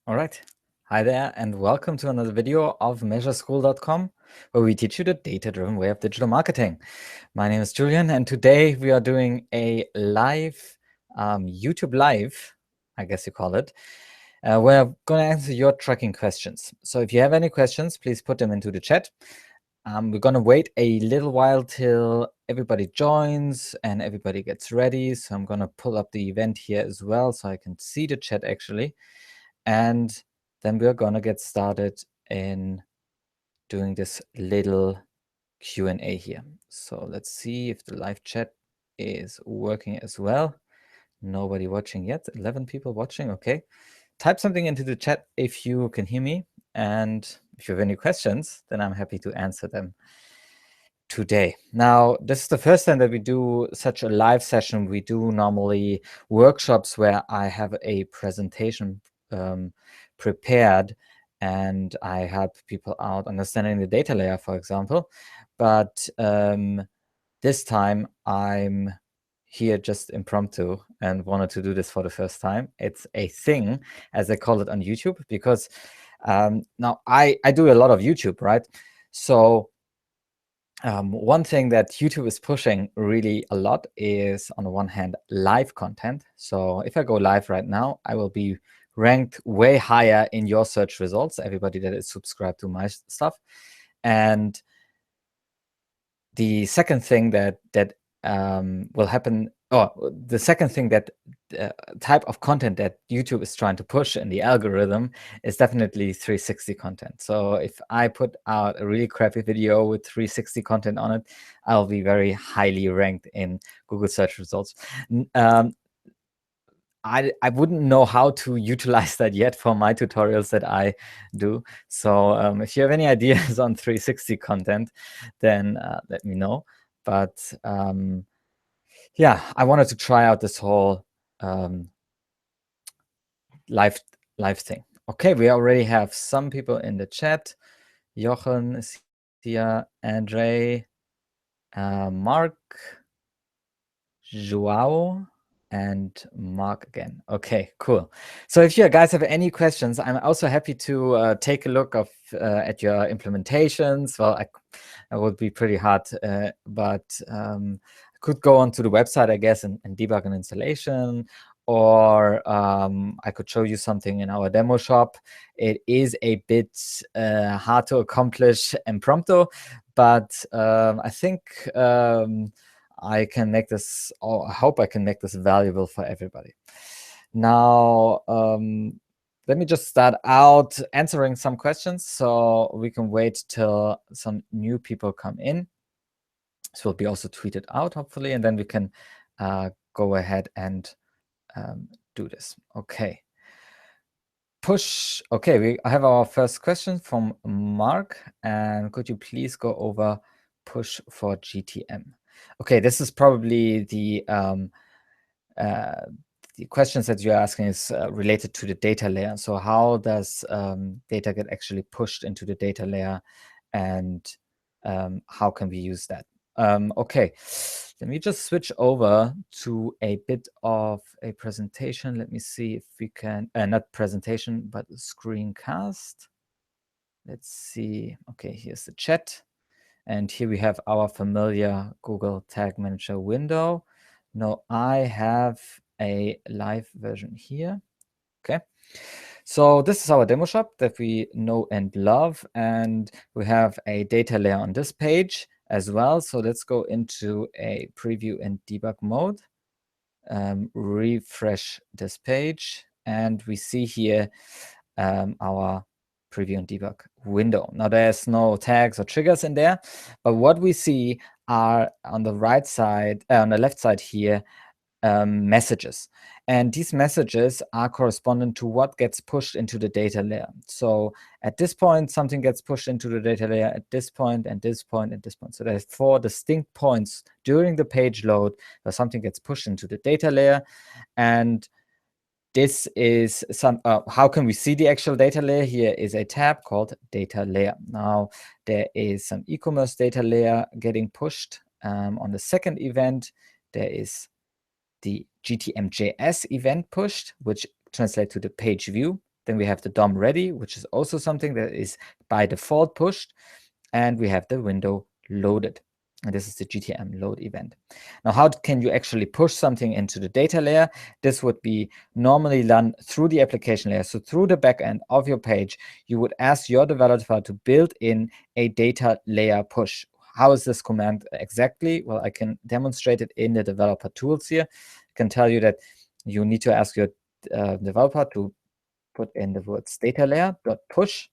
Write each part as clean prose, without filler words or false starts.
All right. Hi there, and welcome to another video of Measureschool.com, where we teach you the data-driven way of digital marketing. My name is Julian, and today we are doing a live, YouTube Live, I guess you call it, where I'm going to answer your tracking questions. So if you have any questions, please put them into the chat. We're going to wait a little while till everybody joins and everybody gets ready. So I'm going to pull up the event here as well so I can see the chat actually. And then we're going to get started in doing this little Q&A here. So let's see if the live chat is working as well. Nobody watching yet. 11 people watching. Okay. Type something into the chat if you can hear me. And if you have any questions, then I'm happy to answer them today. Now, this is the first time that we do such a live session. We do normally workshops where I have a presentation prepared and I help people out understanding the data layer, for example. But this time I'm here just impromptu and wanted to do this for the first time. It's a thing, as I call it on YouTube, because now I do a lot of YouTube, right? So one thing that YouTube is pushing really a lot is, on the one hand, live content. So if I go live right now, I will be ranked way higher in your search results, everybody that is subscribed to my stuff. And the second thing that will happen, the second thing that type of content that YouTube is trying to push in the algorithm is definitely 360 content. So if I put out a really crappy video with 360 content on it, I'll be very highly ranked in Google search results. I wouldn't know how to utilize that yet for my tutorials that I do. So if you have any ideas on 360 content, then let me know. But yeah, I wanted to try out this whole live thing. Okay, we already have some people in the chat. Jochen is here, Andre, Mark, Joao, and Mark again. Okay, cool. So if you guys have any questions, I'm also happy to take a look at your implementations. Well, it would be pretty hard, but I could go onto the website, I guess, and debug an installation, or I could show you something in our demo shop. It is a bit hard to accomplish impromptu, but I think I can make this, or I hope I can make this valuable for everybody. Now, let me just start out answering some questions so we can wait till some new people come in. This will be also tweeted out, hopefully, and then we can go ahead and do this. Okay. Push. Okay, we have our first question from Mark. And could you please go over push for GTM? Okay, this is probably the questions that you're asking is related to the data layer. So how does data get actually pushed into the data layer, and how can we use that? Okay, let me just switch over to a bit of a presentation. Let me see if we can, not presentation, but screencast. Let's see. Okay, here's the chat. And here we have our familiar Google Tag Manager window. Now I have a live version here. Okay. So this is our demo shop that we know and love. And we have a data layer on this page as well. So let's go into a preview and debug mode. Refresh this page. And we see here our preview and debug window. Now there's no tags or triggers in there, but what we see are on the right side, on the left side here, messages. And these messages are correspondent to what gets pushed into the data layer. So at this point, something gets pushed into the data layer at this point, and this point, and this point. So there's 4 distinct points during the page load where something gets pushed into the data layer. And this is some, how can we see the actual data layer? Here is a tab called data layer. Now there is some e-commerce data layer getting pushed. On the second event, there is the GTM.js event pushed, which translates to the page view Then we have the DOM ready, which is also something that is by default pushed. And we have the window loaded. And this is the GTM load event. Now, how can you actually push something into the data layer? This would be normally done through the application layer. So through the backend of your page, you would ask your developer to build in a data layer push. How is this command exactly? Well, I can demonstrate it in the developer tools here. I can tell you that you need to ask your developer to put in the words data layer dot push,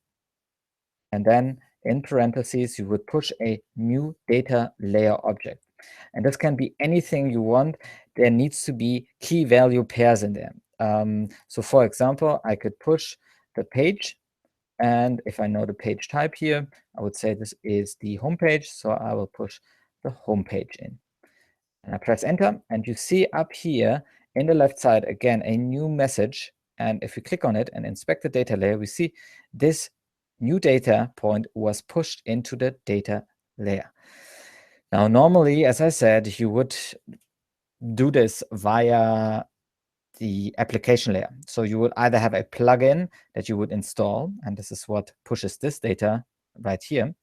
and then in parentheses, you would push a new data layer object. And this can be anything you want. There needs to be key value pairs in there. So for example, I could push the page. And if I know the page type here, I would say this is the home page. So I will push the home page in. And I press enter, and you see up here in the left side, again, a new message. And if we click on it and inspect the data layer, we see this new data point was pushed into the data layer. Now, normally, as I said, you would do this via the application layer. So you would either have a plugin that you would install, and this is what pushes this data right here,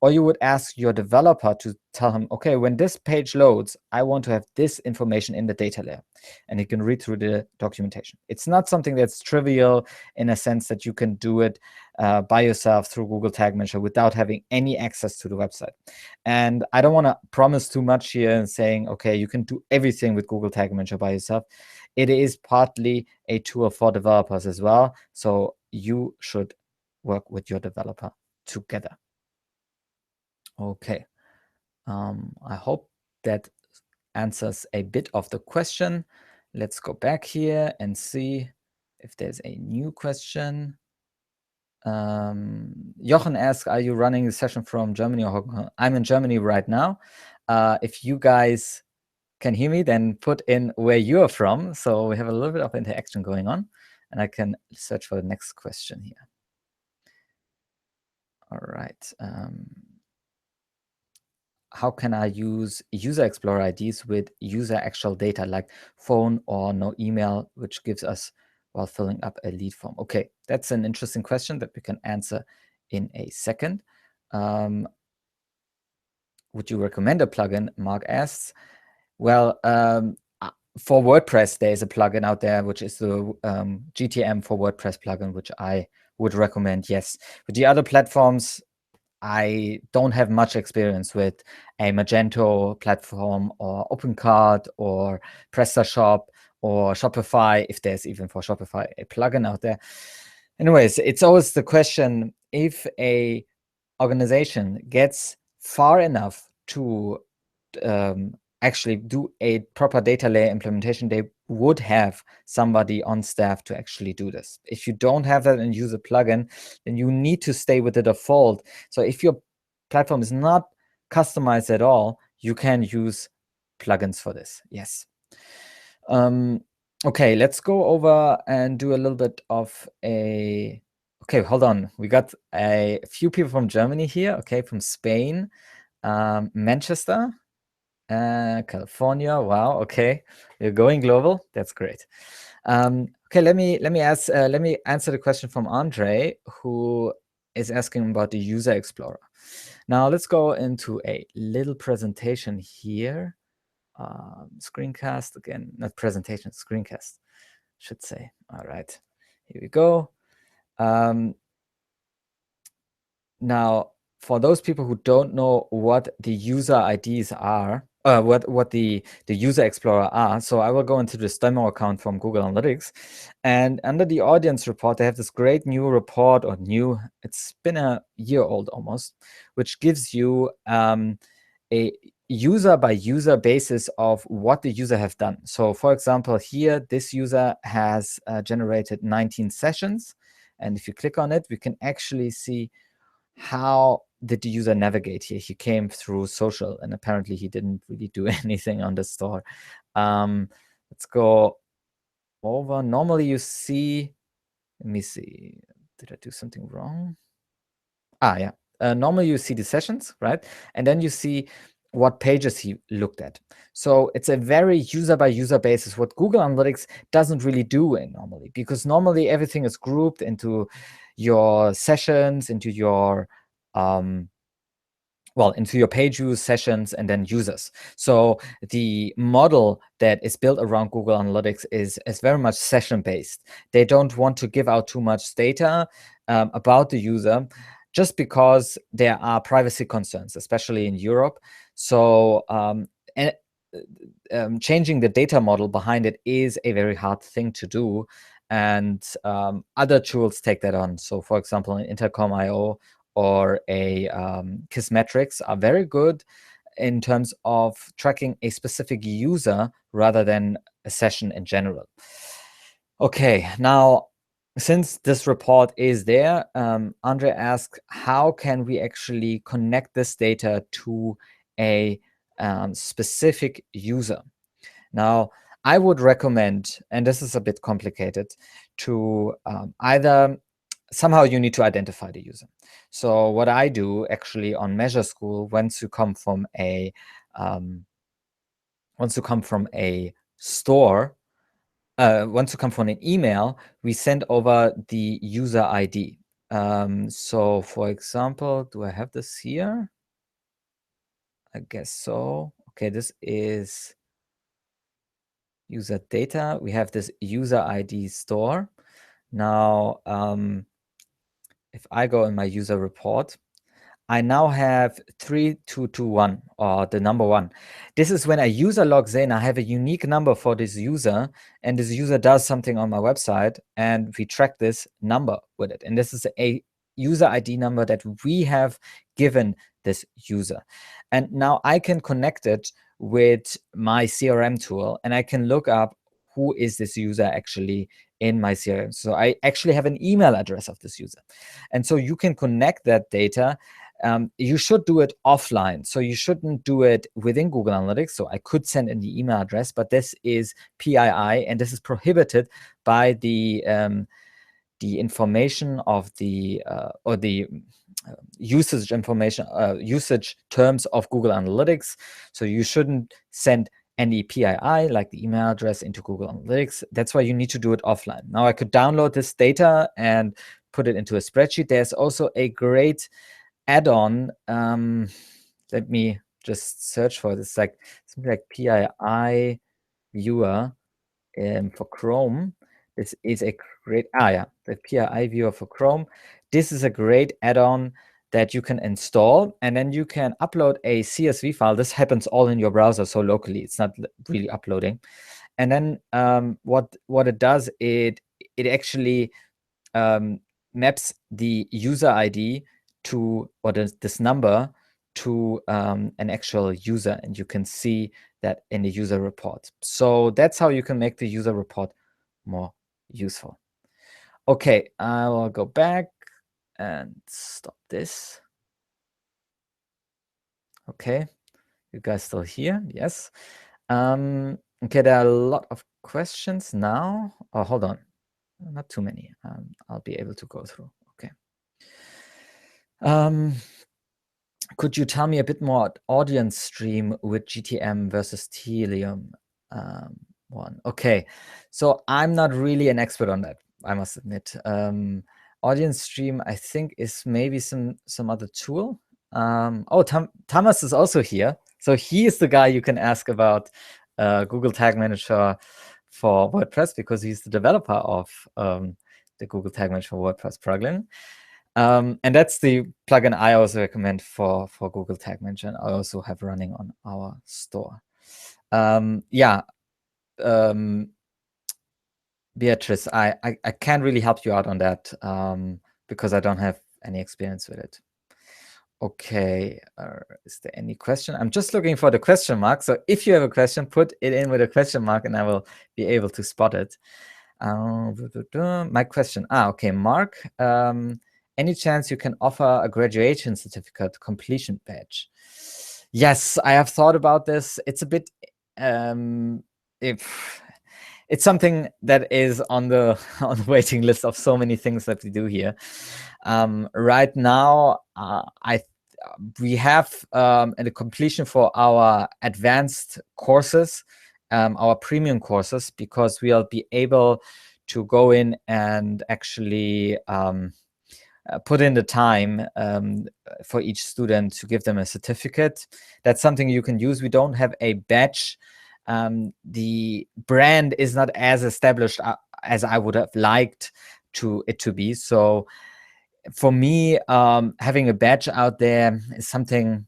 or you would ask your developer to tell him, okay, when this page loads, I want to have this information in the data layer. And he can read through the documentation. It's not something that's trivial in a sense that you can do it by yourself through Google Tag Manager without having any access to the website. And I don't want to promise too much here and saying, okay, you can do everything with Google Tag Manager by yourself. It is partly a tool for developers as well. So you should work with your developer together. Okay. I hope that answers a bit of the question. Let's go back here and see if there's a new question. Jochen asks, are you running the session from Germany or Hong Kong? I'm in Germany right now. If you guys can hear me, then put in where you're from. So we have a little bit of interaction going on, and I can search for the next question here. All right. How can I use User Explorer IDs with user actual data like phone or no email, which gives us while filling up a lead form? Okay, that's an interesting question that we can answer in a second. Would you recommend a plugin? Mark asks. Well, for WordPress, there is a plugin out there, which is the GTM for WordPress plugin, which I would recommend, yes. With the other platforms, I don't have much experience with a Magento platform or OpenCart or PrestaShop or Shopify, if there's even for Shopify a plugin out there. Anyways, it's always the question, if a organization gets far enough to actually do a proper data layer implementation, they would have somebody on staff to actually do this. If you don't have that and use a plugin, then you need to stay with the default. So if your platform is not customized at all, you can use plugins for this. Yes. Okay, let's go over and do a little bit of a... Okay, hold on. We got a few people from Germany here. Okay, from Spain, Manchester, California. Wow. Okay, you're going global. That's great. Okay, let me answer the question from Andre, who is asking about the User Explorer. Now let's go into a little presentation here. Screencast again, not presentation, screencast, should say. All right, here we go. Now, for those people who don't know what the user IDs are, what the User Explorer are, so I will go into this demo account from Google Analytics, and under the audience report, they have this great new report, or new, it's been a year old almost, which gives you a user by user basis of what the user have done. So for example, here, this user has generated 19 sessions. And if you click on it, we can actually see how did the user navigate here. He came through social, and apparently he didn't really do anything on the store. Let's go over. Normally you see, let me see, did I do something wrong? Yeah. Normally you see the sessions, right? And then you see what pages he looked at. So it's a very user by user basis, what Google Analytics doesn't really do normally, because normally everything is grouped into your sessions, into your into your page views, sessions, and then users. So the model that is built around Google Analytics is very much session-based. They don't want to give out too much data about the user, just because there are privacy concerns, especially in Europe. So changing the data model behind it is a very hard thing to do. And other tools take that on. So for example, an Intercom.io or a Kissmetrics are very good in terms of tracking a specific user rather than a session in general. Okay, now, since this report is there, Andre asked, how can we actually connect this data to a specific user? Now, I would recommend, and this is a bit complicated, to either somehow you need to identify the user. So what I do actually on Measureschool, once you come from a store, once you come from an email, we send over the user ID. So for example, do I have this here? I guess so. Okay, this is user data. We have this user ID store. Now, if I go in my user report, I now have 3221, or the number 1. This is when a user logs in. I have a unique number for this user, and this user does something on my website, and we track this number with it. And this is a user ID number that we have given this user. And now I can connect it with my CRM tool, and I can look up who is this user actually in my CRM. So I actually have an email address of this user. And so you can connect that data. You should do it offline. So you shouldn't do it within Google Analytics. So I could send in the email address, but this is PII, and this is prohibited by the information of the or the usage information, usage terms of Google Analytics. So you shouldn't send any PII, like the email address, into Google Analytics. That's why you need to do it offline. Now I could download this data and put it into a spreadsheet. There's also a great add-on. Let me just search for this. Like something like PII viewer for Chrome. This is a great, the PII viewer for Chrome. This is a great add-on that you can install, and then you can upload a CSV file. This happens all in your browser, so locally, it's not really uploading. And then what it does, it actually maps the user ID to, or this number to an actual user, and you can see that in the user report. So that's how you can make the user report more useful. Okay, I will go back and stop this. Okay, you guys still here? Yes. Okay, there are a lot of questions now. Oh, hold on, not too many. I'll be able to go through. Okay. Could you tell me a bit more audience stream with GTM versus Telium one? Okay, so I'm not really an expert on that, I must admit. Audience stream, I think, is maybe some other tool. Oh, Thomas is also here. So he is the guy you can ask about Google Tag Manager for WordPress, because he's the developer of the Google Tag Manager for WordPress plugin. And that's the plugin I also recommend for Google Tag Manager, and I also have running on our store. Beatrice, I can't really help you out on that because I don't have any experience with it. Okay, is there any question? I'm just looking for the question mark. So if you have a question, put it in with a question mark, and I will be able to spot it. My question. Okay, Mark. Any chance you can offer a graduation certificate completion badge? Yes, I have thought about this. It's a bit, it's something that is on the waiting list of so many things that we do here. Right now, we have in the completion for our advanced courses, our premium courses, because we'll be able to go in and actually put in the time for each student to give them a certificate. That's something you can use. We don't have a badge. The brand is not as established as I would have liked it to be. So for me, having a badge out there is something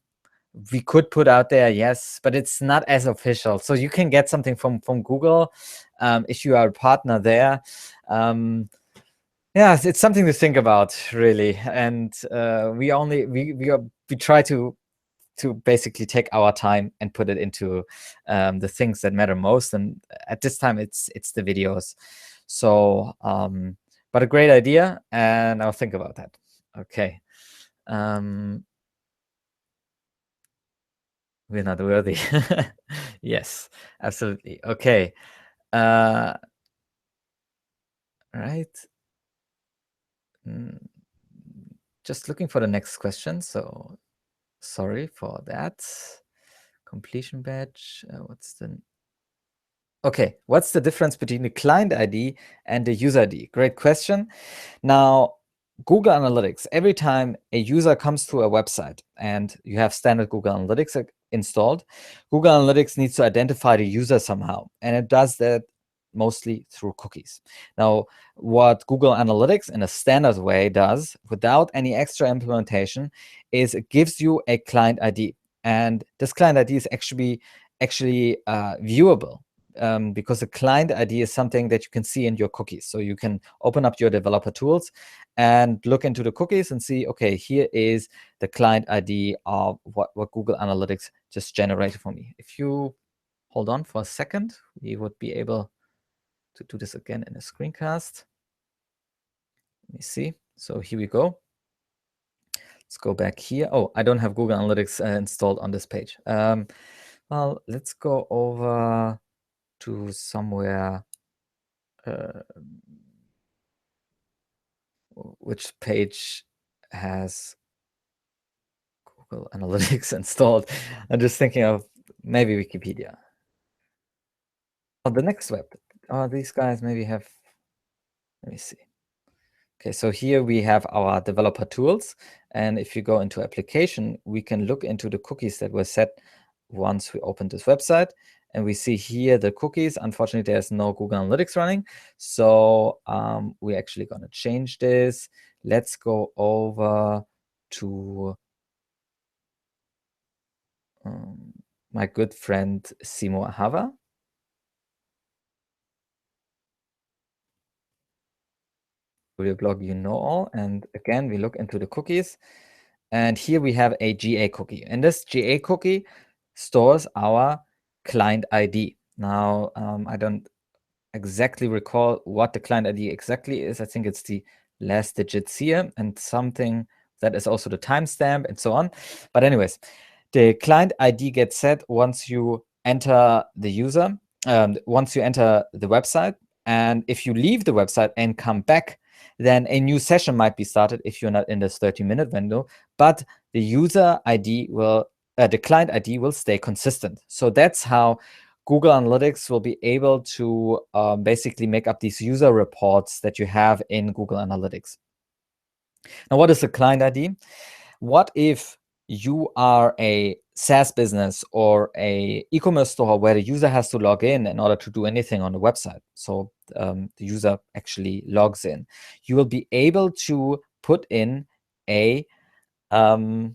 we could put out there, yes, but it's not as official. So you can get something from Google if you are a partner there. Yeah, it's something to think about, really. And we try to basically take our time and put it into the things that matter most. And at this time, it's the videos. So, but a great idea, and I'll think about that. Okay. We're not worthy. Yes, absolutely. Okay. Right. Just looking for the next question. So sorry for that. Completion badge. Okay, what's the difference between the client ID and the user ID? Great question. Now, Google Analytics, every time a user comes to a website and you have standard Google Analytics installed, Google Analytics needs to identify the user somehow, and it does that mostly through cookies. Now, what Google Analytics in a standard way does, without any extra implementation, is it gives you a client ID. And this client ID is actually viewable. Because the client ID is something that you can see in your cookies. So you can open up your developer tools and look into the cookies and see, okay, here is the client ID of what Google Analytics just generated for me. If you hold on for a second, we would be able to do this again in a screencast. Let me see. So here we go. Let's go back here. Oh, I don't have Google Analytics installed on this page. Well, let's go over to somewhere. Which page has Google Analytics installed? I'm just thinking of maybe Wikipedia. Oh, the next web. Oh, these guys maybe have. Let me see. Okay, so here we have our developer tools. And if you go into application, we can look into the cookies that were set once we opened this website. And we see here the cookies. Unfortunately, there's no Google Analytics running. So we're actually going to change this. Let's go over to my good friend Simo Ahava. Your blog you know all. And again, we look into the cookies. And here we have a GA cookie. And this GA cookie stores our client ID. Now, I don't exactly recall what the client ID exactly is. I think it's the last digits here and something that is also the timestamp and so on. But anyways, the client ID gets set once you enter the user, once you enter the website. And if you leave the website and come back, then a new session might be started if you're not in this 30-minute window. But the user ID will, the client ID will stay consistent. So that's how Google Analytics will be able to basically make up these user reports that you have in Google Analytics. Now, what is a client ID? What if you are a SaaS business or a e-commerce store where the user has to log in order to do anything on the website? So the user actually logs in. You will be able to put in a client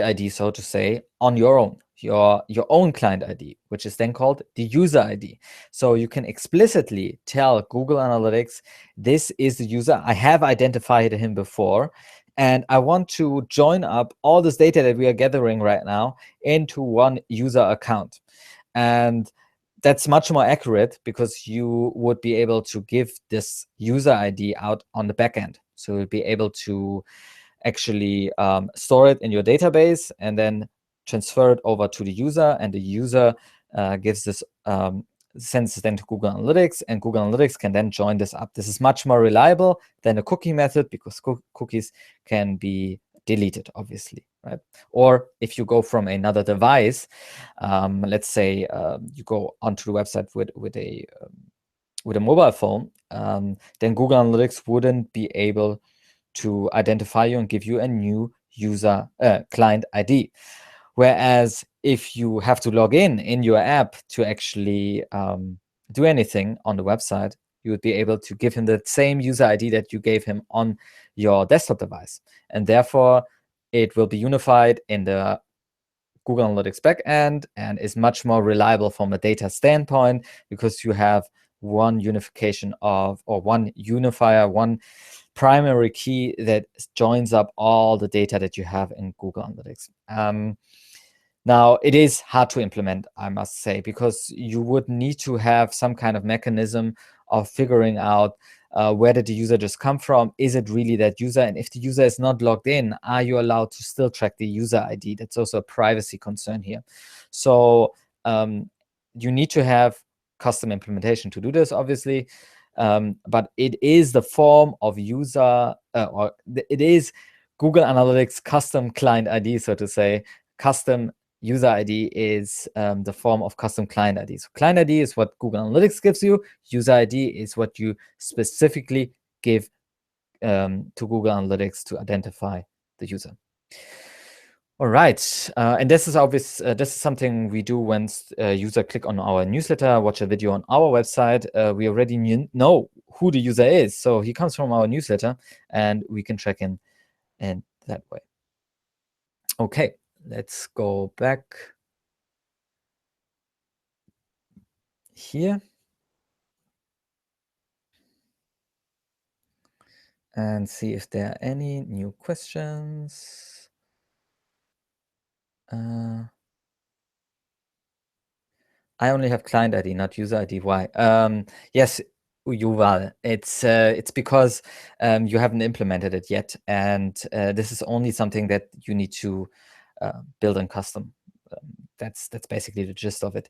ID, so to say, on your own, your own client ID, which is then called the user ID. So you can explicitly tell Google Analytics, this is the user. I have identified him before, and I want to join up all this data that we are gathering right now into one user account. And that's much more accurate because you would be able to give this user ID out on the back end. So you'll be able to actually store it in your database and then transfer it over to the user, and the user gives this sends it then to Google Analytics, and Google Analytics can then join this up. This is much more reliable than a cookie method because cookies can be deleted, obviously, right? Or if you go from another device, let's say you go onto the website with a mobile phone, then Google Analytics wouldn't be able to identify you and give you a new user client ID. Whereas if you have to log in your app to actually do anything on the website, you would be able to give him the same user ID that you gave him on your desktop device. And therefore, it will be unified in the Google Analytics backend and is much more reliable from a data standpoint because you have one unification of, or one unifier, one primary key that joins up all the data that you have in Google Analytics. Now, it is hard to implement, I must say, because you would need to have some kind of mechanism of figuring out where did the user just come from? Is it really that user? And if the user is not logged in, are you allowed to still track the user ID? That's also a privacy concern here. So you need to have custom implementation to do this, obviously. But it is the form of user, or it is Google Analytics custom client ID, so to say. Custom user ID is the form of custom client ID. So client ID is what Google Analytics gives you. User ID is what you specifically give to Google Analytics to identify the user. All right, and this is obvious. This is something we do when user click on our newsletter, watch a video on our website. We already know who the user is, so he comes from our newsletter, and we can track him in that way. Okay, let's go back here and see if there are any new questions. I only have client ID, not user ID. Why? Yes, Yuval. It's because you haven't implemented it yet, and this is only something that you need to build in custom. That's basically the gist of it.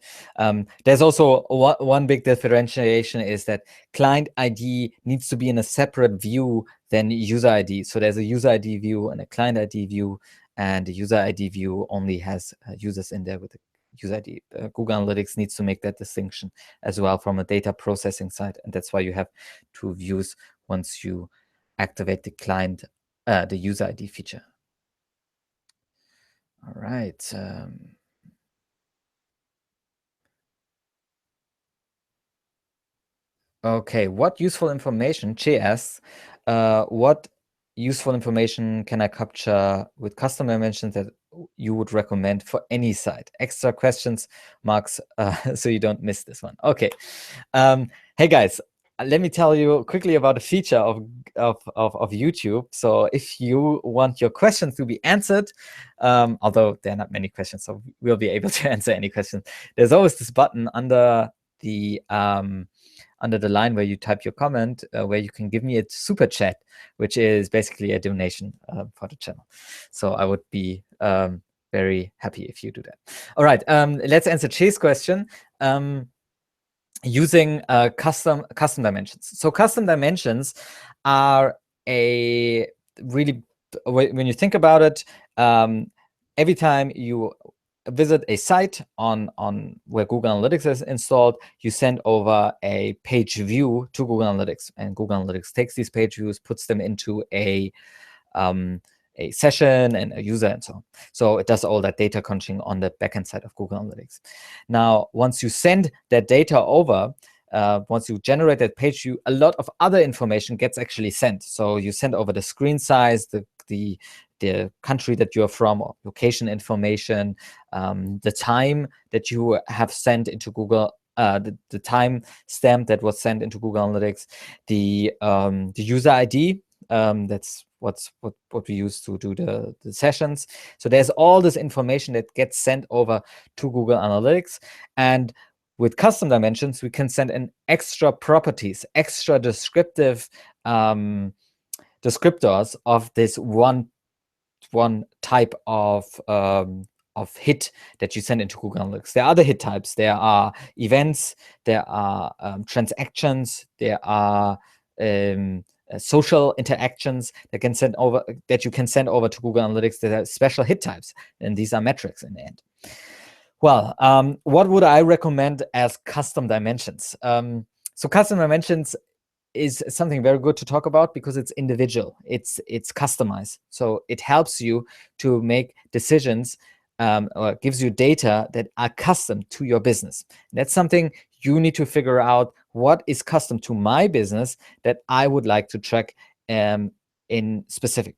There's also one big differentiation is that client ID needs to be in a separate view than user ID. So there's a user ID view and a client ID view, and the user ID view only has users in there with a user ID. Google Analytics needs to make that distinction as well from a data processing side, and that's why you have two views once you activate the client, the user ID feature. All right. Okay, what useful information, JS, what useful information can I capture with custom dimensions that you would recommend for any site? Extra questions marks, so you don't miss this one. Okay. Hey guys, let me tell you quickly about a feature of YouTube. So if you want your questions to be answered, although there are not many questions, so we'll be able to answer any questions. There's always this button under the line where you type your comment, where you can give me a super chat, which is basically a donation for the channel. So I would be very happy if you do that. All right, let's answer Chase question. Using custom dimensions. So custom dimensions are a really, when you think about it, every time you visit a site on where Google Analytics is installed, you send over a page view to Google Analytics, and Google Analytics takes these page views, puts them into a session and a user and so on. So it does all that data crunching on the backend side of Google Analytics. Now, once you send that data over, once you generate that page view, a lot of other information gets actually sent. So you send over the screen size, the country that you're from, or location information, the time that you have sent into Google, the time stamp that was sent into Google Analytics, the user ID. That's what we use to do the sessions. So there's all this information that gets sent over to Google Analytics, and with custom dimensions, we can send in extra properties, extra descriptive descriptors of this one type of hit that you send into Google Analytics. There are other hit types. There are events, there are transactions, there are social interactions that you can send over to Google Analytics. There are special hit types, and these are metrics in the end. Well, what would I recommend as custom dimensions? So custom dimensions is something very good to talk about because it's individual, it's customized. So it helps you to make decisions or gives you data that are custom to your business. That's something you need to figure out, what is custom to my business that I would like to track in specific.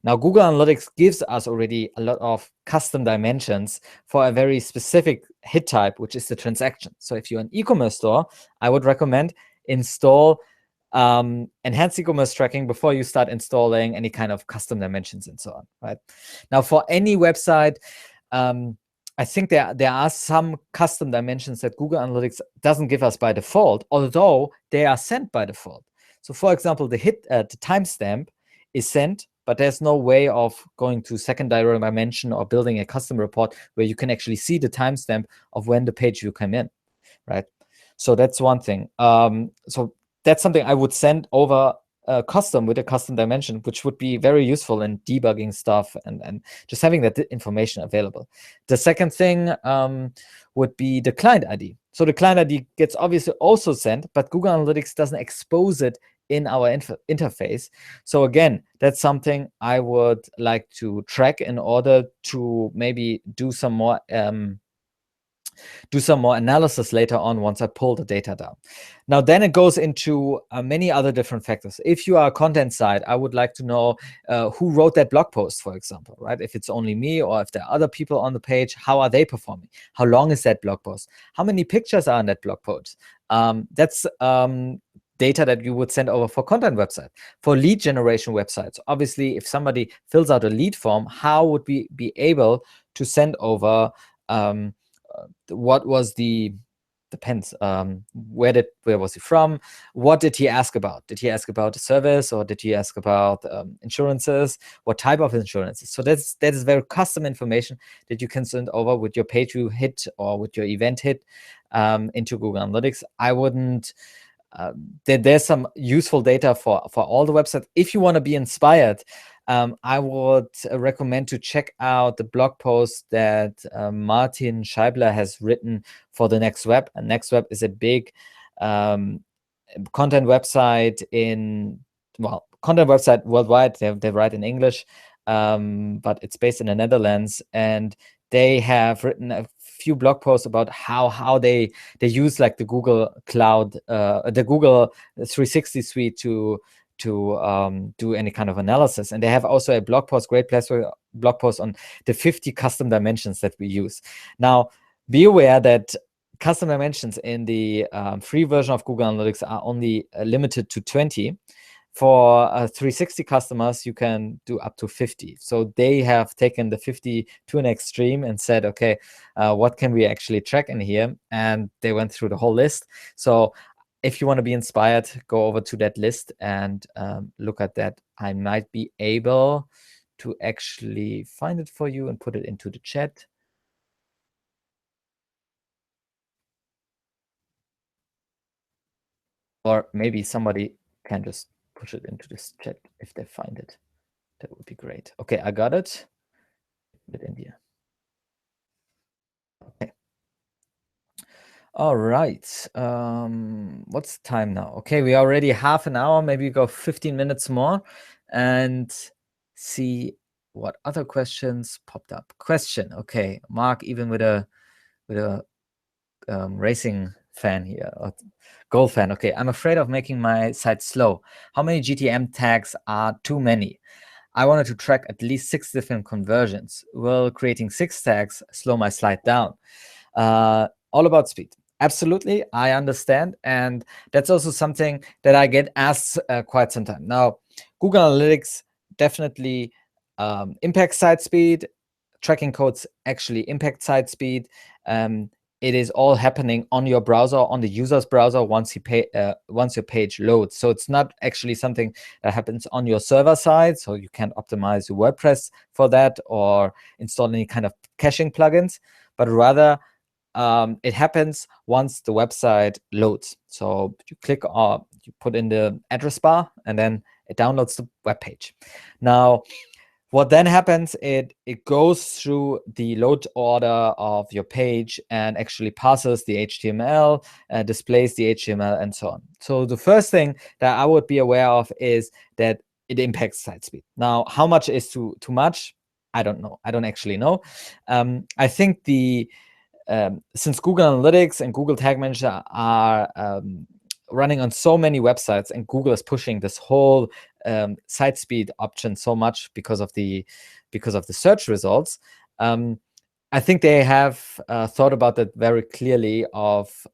Now, Google Analytics gives us already a lot of custom dimensions for a very specific hit type, which is the transaction. So if you're an e-commerce store, I would recommend install enhanced e-commerce tracking before you start installing any kind of custom dimensions and so on, right? Now, for any website, I think there are some custom dimensions that Google Analytics doesn't give us by default, although they are sent by default. So for example, the timestamp is sent, but there's no way of going to secondary dimension or building a custom report where you can actually see the timestamp of when the page view came in, right? So that's one thing. So that's something I would send over custom with a custom dimension, which would be very useful in debugging stuff and just having that information available. The second thing would be the client ID. So the client ID gets obviously also sent, but Google Analytics doesn't expose it in our interface. So again, that's something I would like to track in order to maybe do some more analysis later on once I pull the data down. Now, then it goes into many other different factors. If you are a content site, I would like to know who wrote that blog post, for example, right? If it's only me or if there are other people on the page, how are they performing? How long is that blog post? How many pictures are in that blog post? That's data that you would send over for content website. For lead generation websites, obviously, if somebody fills out a lead form, how would we be able to send over what was the depends where was he from, what did he ask about? Did he ask about a service, or did he ask about insurances? What type of insurances? So that is very custom information that you can send over with your page view hit or with your event hit into Google Analytics. I wouldn't there's some useful data for all the websites. If you want to be inspired, I would recommend to check out the blog post that Martin Scheibler has written for the Next Web. And Next Web is a big content website content website worldwide. They write in English, but it's based in the Netherlands, and they have written a few blog posts about how they use like the Google Cloud, the Google 360 suite to do any kind of analysis. And they have also a blog post, great place for blog post on the 50 custom dimensions that we use. Now, be aware that custom dimensions in the free version of Google Analytics are only limited to 20. For 360 customers, you can do up to 50. So they have taken the 50 to an extreme and said, okay, what can we actually track in here? And they went through the whole list. So if you want to be inspired, go over to that list and look at that. I might be able to actually find it for you and put it into the chat. Or maybe somebody can just push it into this chat if they find it. That would be great. Okay, I got it. With India. Okay. All right. What's the time now? Okay, we are already half an hour. Maybe go 15 minutes more and see what other questions popped up. Question. Okay, Mark, even with a racing fan here, or gold fan. Okay, I'm afraid of making my site slow. How many GTM tags are too many? I wanted to track at least 6 different conversions. Will creating 6 tags slow my site down? All about speed. Absolutely, I understand. And that's also something that I get asked quite some time. Now, Google Analytics definitely impacts site speed. Tracking codes actually impact site speed. it is all happening on your browser, on the user's browser, once your page loads. So it's not actually something that happens on your server side, so you can't optimize your WordPress for that or install any kind of caching plugins, but rather it happens once the website loads. So you click or you put in the address bar, and then it downloads the web page. Now, what then happens, it goes through the load order of your page and actually passes the HTML, displays the HTML, and so on. So the first thing that I would be aware of is that it impacts site speed. Now, how much is too much? I don't know. I don't actually know. I think since Google Analytics and Google Tag Manager are running on so many websites, and Google is pushing this whole site speed option so much because of the search results, I think they have thought about that very clearly of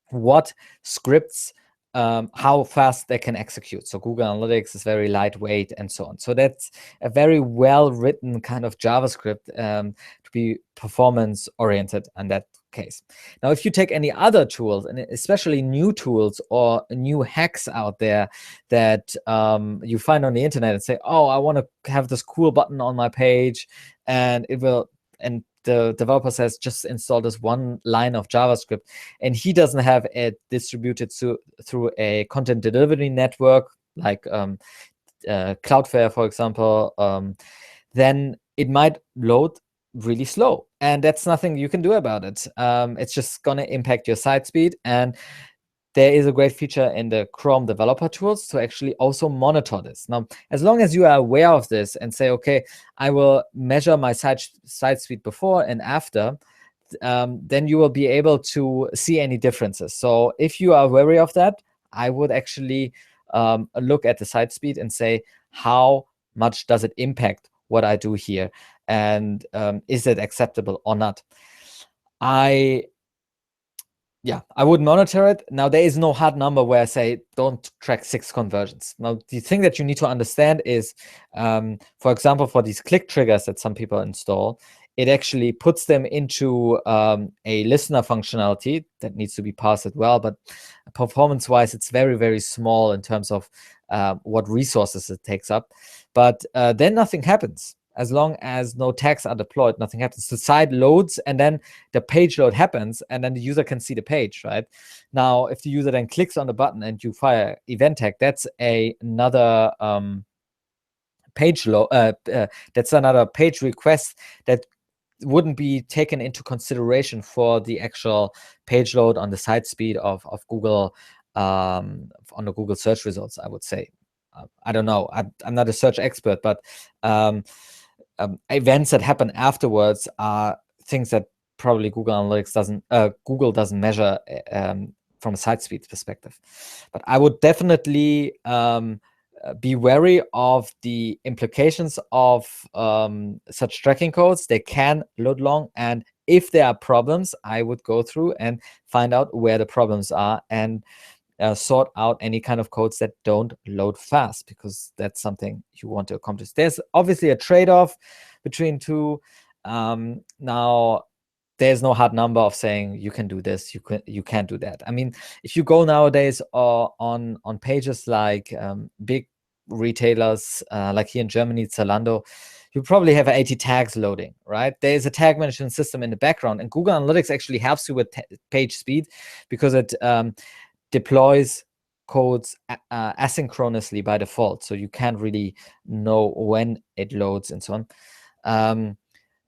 what scripts, how fast they can execute. So Google Analytics is very lightweight and so on. So that's a very well-written kind of JavaScript to be performance-oriented in that case. Now, if you take any other tools, and especially new tools or new hacks out there that you find on the internet and say, oh, I want to have this cool button on my page, and it will, and the developer says, just install this one line of JavaScript, and he doesn't have it distributed through a content delivery network like Cloudflare, for example, then it might load really slow, and that's nothing you can do about it. It's just going to impact your site speed, and there is a great feature in the Chrome developer tools to actually also monitor this. Now, as long as you are aware of this and say, okay, I will measure my site speed before and after, then you will be able to see any differences. So if you are wary of that, I would actually look at the site speed and say, how much does it impact what I do here? And is it acceptable or not? I would monitor it. Now, there is no hard number where I say, don't track 6 conversions. Now, the thing that you need to understand is, for example, for these click triggers that some people install, it actually puts them into a listener functionality that needs to be parsed as well. But performance-wise, it's very, very small in terms of what resources it takes up. But then nothing happens. As long as no tags are deployed, nothing happens. The site loads, and then the page load happens, and then the user can see the page, right? Now, if the user then clicks on the button and you fire event tag, that's another page load. That's another page request that wouldn't be taken into consideration for the actual page load on the site speed of Google, on the Google search results, I would say. I don't know. I'm not a search expert, but events that happen afterwards are things that probably Google Analytics doesn't measure from a site speed perspective. But I would definitely be wary of the implications of such tracking codes. They can load long, and if there are problems, I would go through and find out where the problems are and sort out any kind of codes that don't load fast, because that's something you want to accomplish. There's obviously a trade-off between two. Now, there's no hard number of saying you can do this, you can't do that. I mean, if you go nowadays on pages like big retailers, like here in Germany, Zalando, you probably have 80 tags loading, right? There's a tag management system in the background, and Google Analytics actually helps you with page speed because it deploys codes asynchronously by default, so you can't really know when it loads and so on.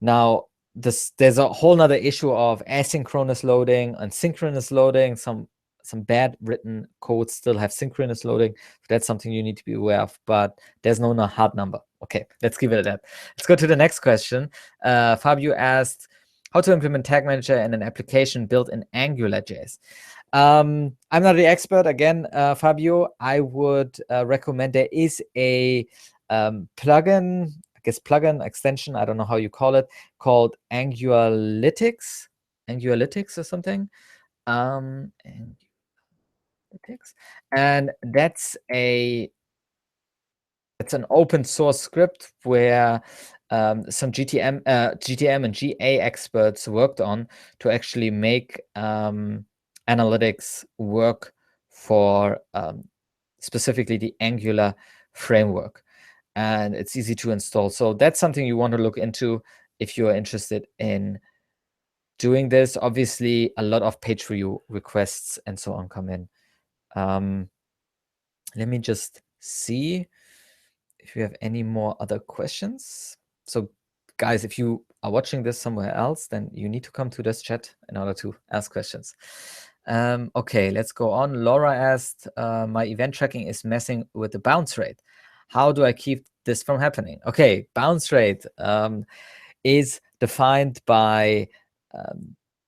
Now, there's a whole nother issue of asynchronous loading and synchronous loading. Some bad written codes still have synchronous loading. That's something you need to be aware of, but there's no hard number. Okay, let's give it that. Let's go to the next question. Fabio asked, how to implement Tag Manager in an application built in AngularJS. I'm not the expert, again, Fabio. I would recommend, there is a plugin, I guess plugin extension, I don't know how you call it, called Angularlytics or something. Angularlytics. And it's an open source script where some GTM and GA experts worked on to actually make analytics work for specifically the Angular framework. And it's easy to install. So that's something you want to look into if you are interested in doing this. Obviously, a lot of page view requests and so on come in. Let me just see if you have any more other questions. So guys, if you are watching this somewhere else, then you need to come to this chat in order to ask questions. Okay, let's go on. Laura asked, my event tracking is messing with the bounce rate. How do I keep this from happening? Okay, bounce rate is defined by,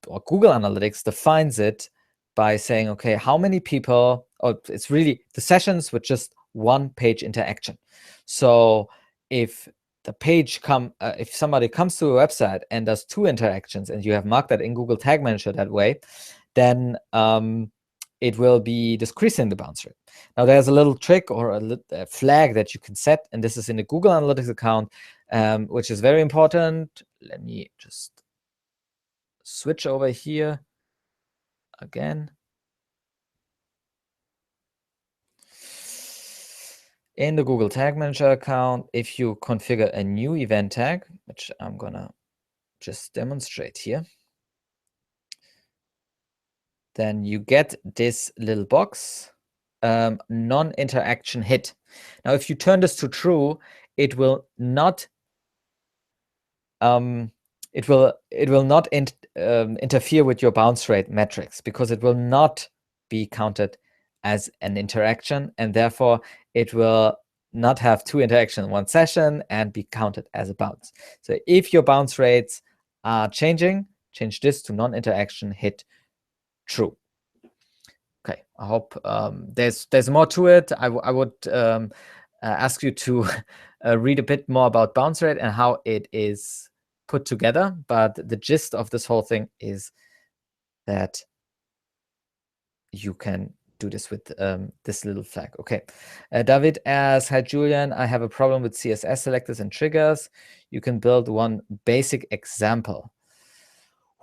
or Google Analytics defines it by saying, okay, how many people, or it's really the sessions with just one page interaction. So if the page if somebody comes to a website and does 2 interactions and you have marked that in Google Tag Manager that way, then it will be decreasing the bounce rate. Now there's a little trick or a flag that you can set, and this is in the Google Analytics account, which is very important. Let me just switch over here again. In the Google Tag Manager account, if you configure a new event tag, which I'm gonna just demonstrate here, then you get this little box, non-interaction hit. Now, if you turn this to true, it will not interfere with your bounce rate metrics, because it will not be counted as an interaction, and therefore it will not have 2 interactions in one session and be counted as a bounce. So if your bounce rates are changing, change this to non-interaction hit true. Okay, I hope there's more to it. I would ask you to read a bit more about bounce rate and how it is put together, but the gist of this whole thing is that you can do this with this little flag. Okay, David asks, hi Julian, I have a problem with CSS selectors and triggers. You can build one basic example.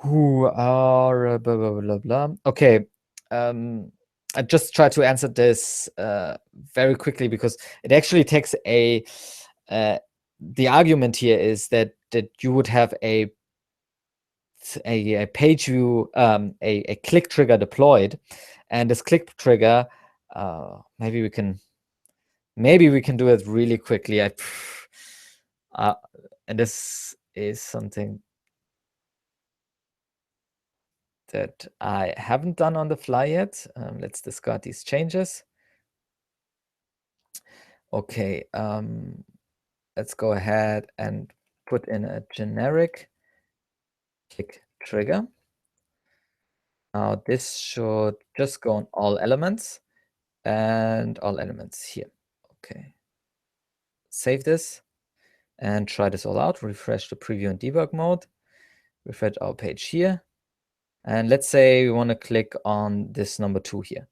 Who are blah, blah, blah, blah. Okay, I just try to answer this very quickly, because it actually takes the argument here is that you would have a page view, a click trigger deployed, and this click trigger, maybe we can do it really quickly. And this is something that I haven't done on the fly yet. Let's discard these changes. Okay, let's go ahead and put in a generic click trigger. Now this should just go on all elements and all elements here. Okay, save this and try this all out. Refresh the preview and debug mode. Refresh our page here. And let's say we want to click on this number 2 here.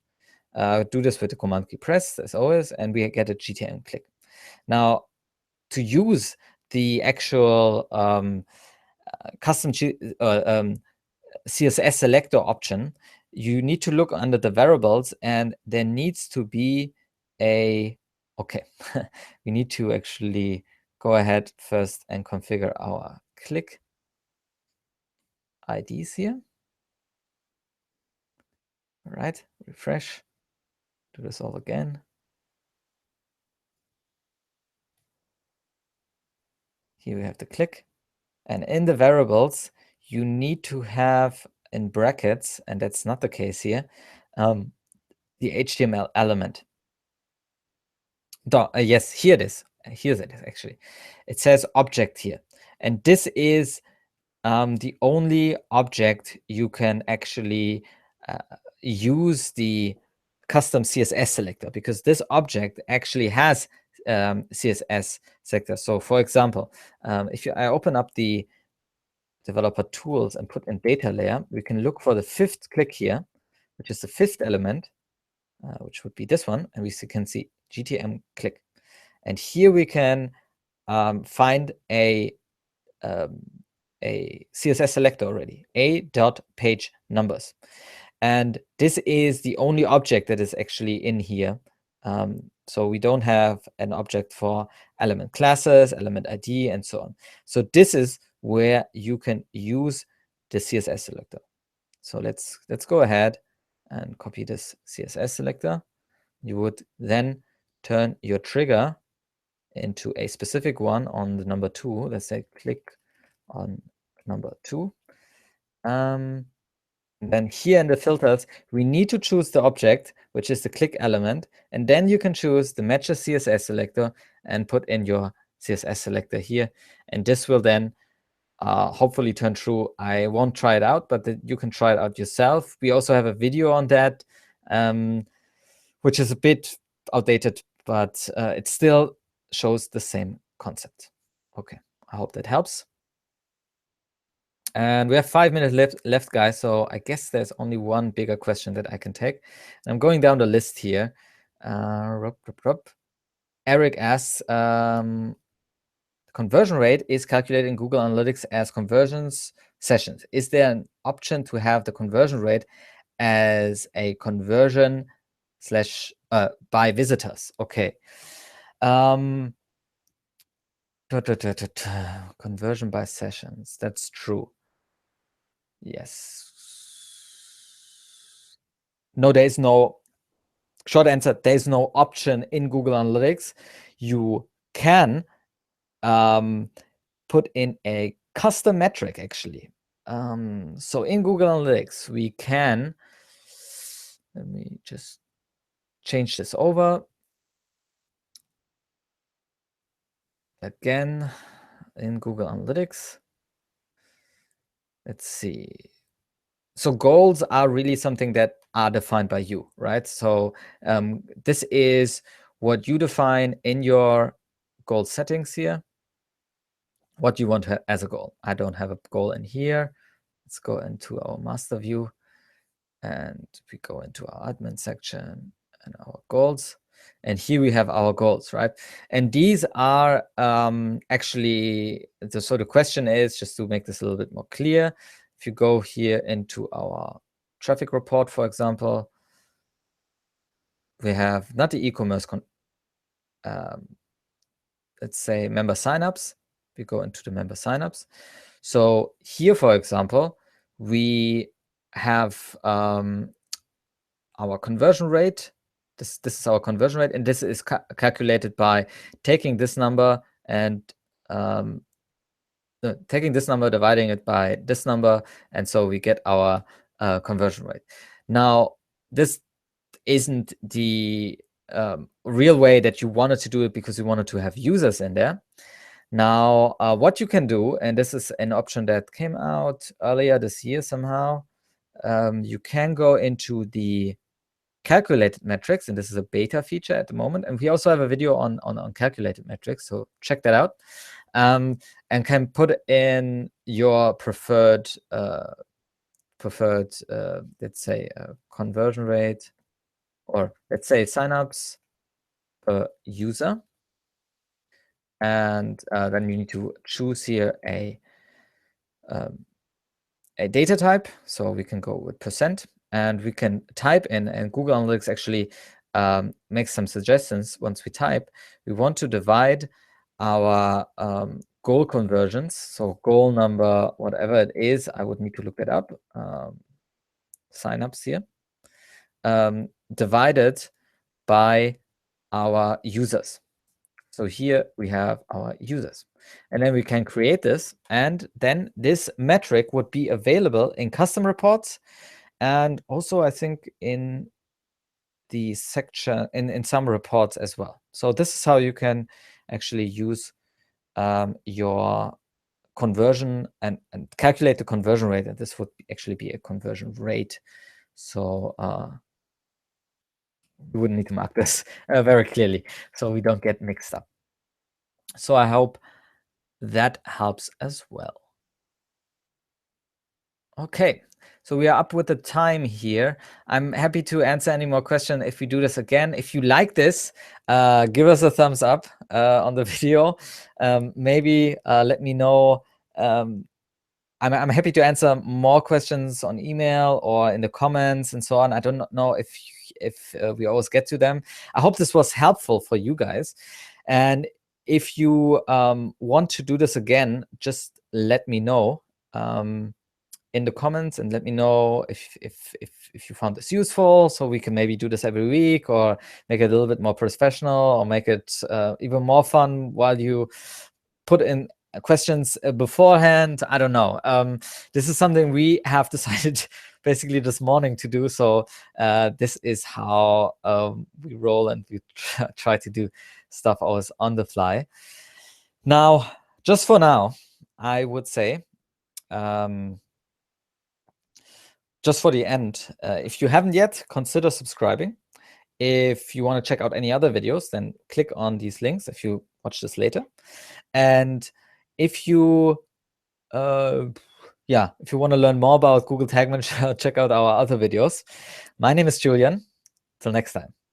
Do this with the command key pressed as always, and we get a GTM click. Now, to use the actual custom CSS selector option, you need to look under the variables, and there needs to be we need to actually go ahead first and configure our click IDs here. All right, refresh, do this all again. Here we have the click, and in the variables, you need to have in brackets, and that's not the case here, the HTML element. Yes, here it is. Here's it actually. It says object here, and this is the only object you can actually use the custom CSS selector, because this object actually has CSS selector. So for example, if I open up the developer tools and put in dataLayer, we can look for the 5th click here, which is the 5th element, which would be this one, and we can see GTM click. And here we can find a CSS selector already, a.page numbers. And this is the only object that is actually in here. So we don't have an object for element classes, element ID, and so on. So this is where you can use the CSS selector. So let's go ahead and copy this CSS selector. You would then turn your trigger into a specific one on the number 2. Let's say click on number 2. Then here in the filters, we need to choose the object, which is the click element, and then you can choose the matches CSS selector and put in your CSS selector here, and this will then hopefully turn true. I won't try it out, but you can try it out yourself. We also have a video on that, which is a bit outdated, but it still shows the same concept. Okay, I hope that helps. And we have 5 minutes left, guys. So I guess there's only one bigger question that I can take. And I'm going down the list here. Eric asks, conversion rate is calculated in Google Analytics as conversions sessions. Is there an option to have the conversion rate as a conversion slash by visitors? Okay. Conversion by sessions. That's true. Yes. No, there is no short answer. There is no option in Google Analytics. You can put in a custom metric actually. So in Google Analytics, we can, let me just change this over. Again, in Google Analytics, let's see. So goals are really something that are defined by you, right? So this is what you define in your goal settings here. What you want to have as a goal. I don't have a goal in here. Let's go into our master view and we go into our admin section and our goals. And here we have our goals, right? And these are actually, so the question is, just to make this a little bit more clear, if you go here into our traffic report, for example, we have not the e-commerce, let's say member signups. We go into the member signups. So here, for example, we have our conversion rate. This is our conversion rate, and this is calculated by taking this number and taking this number, dividing it by this number, and so we get our conversion rate. Now, this isn't the real way that you wanted to do it because you wanted to have users in there. Now, what you can do, and this is an option that came out earlier this year somehow, you can go into the calculated metrics, and this is a beta feature at the moment. And we also have a video on calculated metrics, so check that out. And can put in your preferred, let's say, conversion rate, or let's say signups per user. And then you need to choose here a data type. So we can go with %, and we can type in, and Google Analytics actually makes some suggestions. Once we type, we want to divide our goal conversions. So goal number, whatever it is, I would need to look that up. Signups here, divided by our users. So here we have our users, and then we can create this, and then this metric would be available in custom reports, and also I think in the section in some reports as well. So this is how you can actually use your conversion and calculate the conversion rate, and this would actually be a conversion rate. So we wouldn't need to mark this very clearly so we don't get mixed up. So I hope that helps as well. Okay, So we are up with the time here. I'm happy to answer any more questions if we do this again. If you like this, give us a thumbs up on the video. Maybe let me know. I'm happy to answer more questions on email or in the comments and so on. I don't know if we always get to them. I hope this was helpful for you guys. And if you want to do this again, just let me know in the comments and let me know if you found this useful, so we can maybe do this every week or make it a little bit more professional or make it even more fun while you put in questions beforehand. I don't know. This is something we have decided basically this morning to do. So this is how we roll, and we try to do stuff always on the fly. Now, just for now, I would say, just for the end, if you haven't yet, consider subscribing. If you want to check out any other videos, then click on these links if you watch this later. And if you if you want to learn more about Google Tag Manager, check out our other videos. My name is Julian. Till next time.